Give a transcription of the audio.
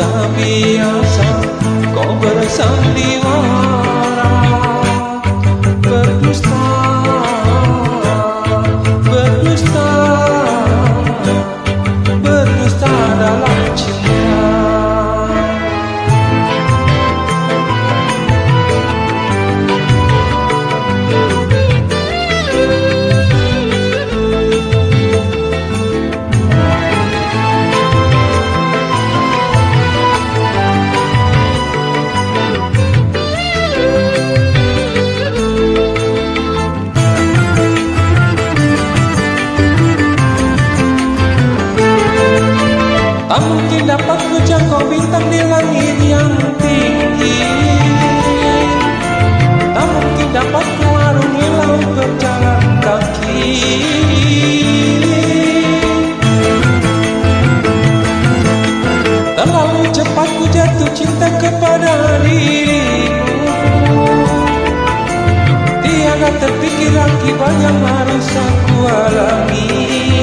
sudah biasa kau bersandiwara, berdusta, berdusta, berdusta dalam cinta. Tak mungkin dapat ku jangkau bintang di langit yang tinggi, tak mungkin dapat ku arungi laut berjalan kaki. Terlalu cepat ku jatuh cinta kepada dirimu, tiada terpikir akibat yang harus aku alami.